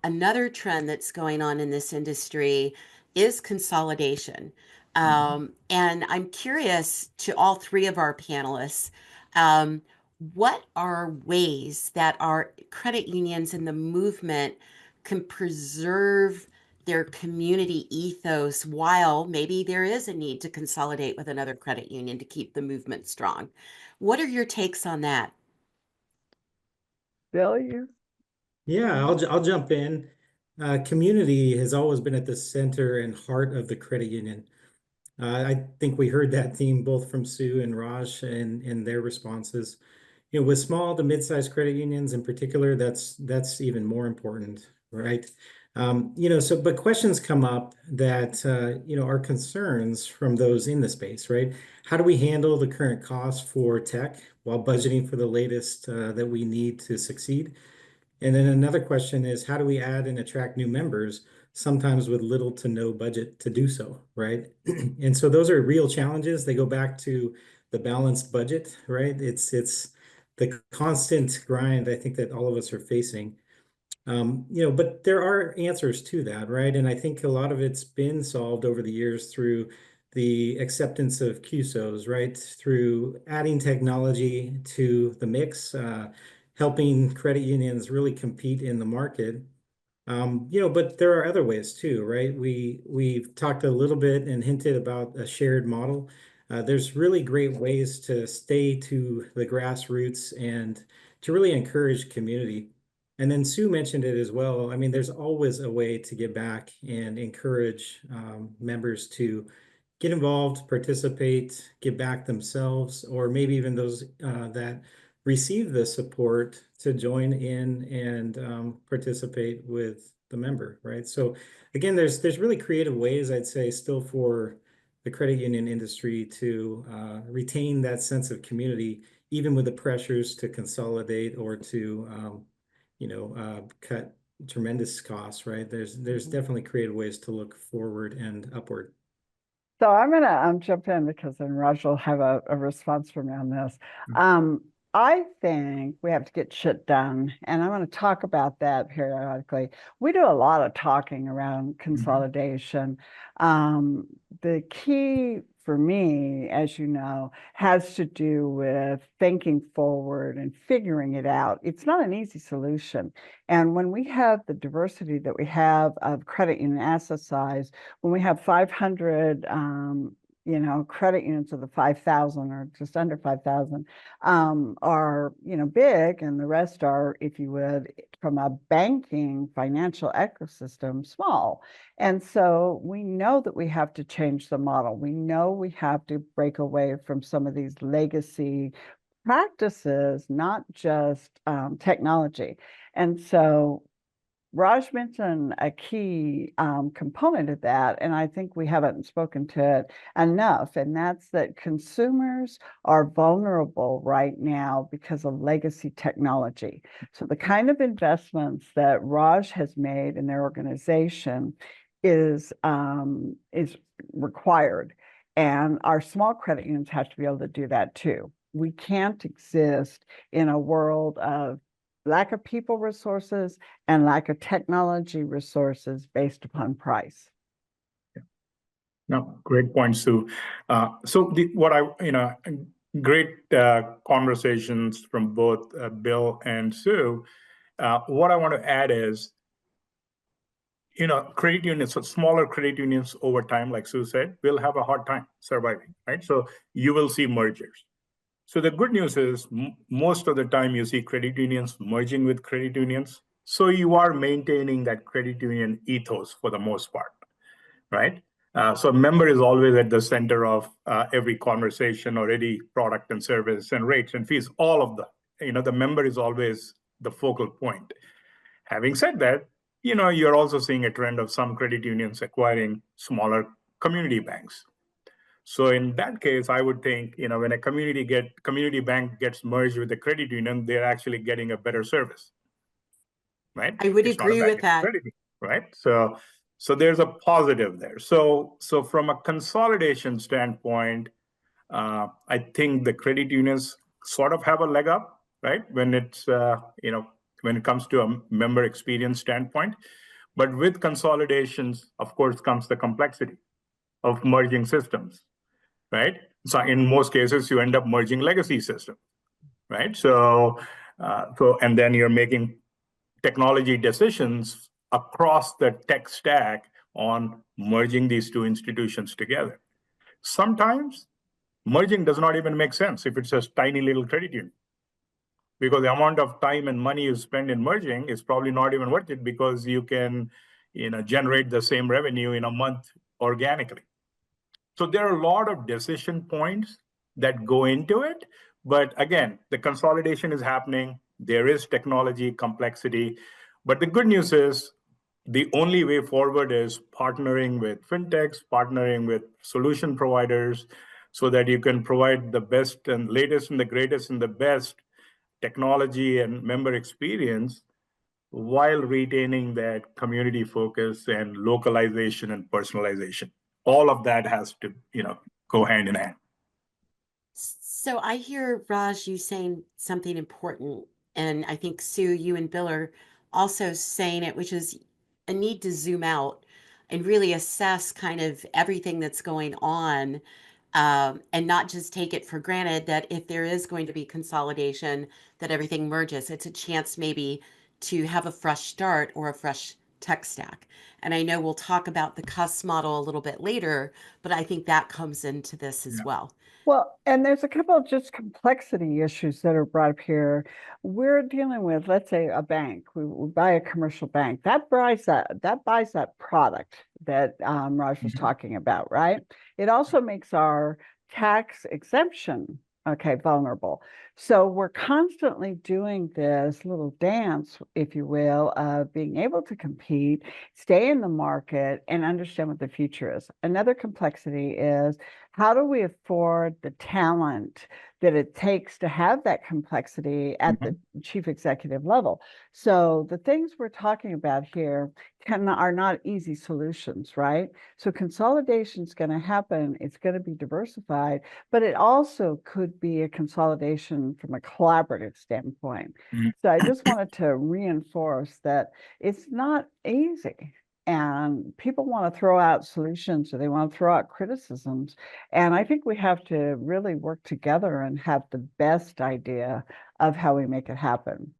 another trend that's going on in this industry is consolidation. Mhm. And I'm curious to all three of our panelists, um, what are ways that our credit unions and the movement can preserve their community ethos while maybe there is a need to consolidate with another credit union to keep the movement strong? What are your takes on that? Bill, you? Yeah, I'll jump in. Community has always been at the center and heart of the credit union. I think we heard that theme both from Sue and Raj in their responses. With small to mid-sized credit unions in particular, that's even more important, right? But questions come up that are concerns from those in the space, right? How do we handle the current cost for tech while budgeting for the latest that we need to succeed? And then another question is, how do we add and attract new members, sometimes with little to no budget to do so, right? And so those are real challenges. They go back to the balanced budget, right? It's the constant grind I think that all of us are facing. But there are answers to that, right? And I think a lot of it's been solved over the years through the acceptance of QSOs, right? Through adding technology to the mix, helping credit unions really compete in the market. But there are other ways too, right? We've talked a little bit and hinted about a shared model. There's really great ways to stay to the grassroots and to really encourage community. And then Sue mentioned it as well. I mean, there's always a way to give back and encourage members to get involved, participate, give back themselves, or maybe even those that receive the support to join in and participate with the member, right? So again, there's really creative ways, I'd say, still for the credit union industry to retain that sense of community, even with the pressures to consolidate or to cut tremendous costs, right? There's definitely creative ways to look forward and upward. So I'm gonna jump in because then Raj will have a response for me on this. I think we have to get shit done, and I'm going to talk about that periodically. We do a lot of talking around consolidation. The key for me, as you know, has to do with thinking forward and figuring it out. It's not an easy solution. And when we have the diversity that we have of credit union asset size, when we have 500 credit unions of the 5,000 or just under 5,000 are, big, and the rest are, if you would, from a banking financial ecosystem, small. And so we know that we have to change the model. We know we have to break away from some of these legacy practices, not just technology. And so Raj mentioned a key component of that, and I think we haven't spoken to it enough, and that's that consumers are vulnerable right now because of legacy technology. So the kind of investments that Raj has made in their organization is required, and our small credit unions have to be able to do that too. We can't exist in a world of lack of people resources and lack of technology resources based upon price. No, great point, Sue. Great conversations from both Bill and Sue. What I want to add is, credit unions, so smaller credit unions over time, like Sue said, will have a hard time surviving, right? So you will see mergers. So the good news is most of the time you see credit unions merging with credit unions. So you are maintaining that credit union ethos for the most part, right? So member is always at the center of every conversation or any product and service and rates and fees, all of that. The member is always the focal point. Having said that, you're also seeing a trend of some credit unions acquiring smaller community banks. So in that case, I would think, when a community bank gets merged with the credit union, they're actually getting a better service, right? I would It's not a agree bank, with it's a that. credit union, right? So there's a positive there. So from a consolidation standpoint, I think the credit unions sort of have a leg up, right? When it's when it comes to a member experience standpoint. But with consolidations, of course, comes the complexity of merging systems, right? So in most cases, you end up merging legacy systems, right? And then you're making technology decisions across the tech stack on merging these two institutions together. Sometimes merging does not even make sense if it's a tiny little credit union, because the amount of time and money you spend in merging is probably not even worth it, because you can, generate the same revenue in a month organically. So there are a lot of decision points that go into it. But again, the consolidation is happening. There is technology complexity. But the good news is the only way forward is partnering with fintechs, partnering with solution providers, so that you can provide the best and latest and the greatest and the best technology and member experience while retaining that community focus and localization and personalization. All of that has to, go hand in hand. So I hear Raj, you saying something important, and I think Sue, you and Bill are also saying it, which is a need to zoom out and really assess kind of everything that's going on, and not just take it for granted that if there is going to be consolidation, that everything merges. It's a chance maybe to have a fresh start or a fresh tech stack. And I know we'll talk about the CUS model a little bit later, but I think that comes into this as well. Well, and there's a couple of just complexity issues that are brought up here. We're dealing with, let's say, a bank. We buy a commercial bank that buys that product that Raj was talking about, right? It also makes our tax exemption vulnerable. So we're constantly doing this little dance, if you will, of being able to compete, stay in the market, and understand what the future is. Another complexity is, how do we afford the talent that it takes to have that complexity at the chief executive level? So the things we're talking about here are not easy solutions, right? So consolidation is going to happen. It's going to be diversified, but it also could be a consolidation from a collaborative standpoint. So I just wanted to reinforce that it's not easy. And people want to throw out solutions, or they want to throw out criticisms. And I think we have to really work together and have the best idea of how we make it happen.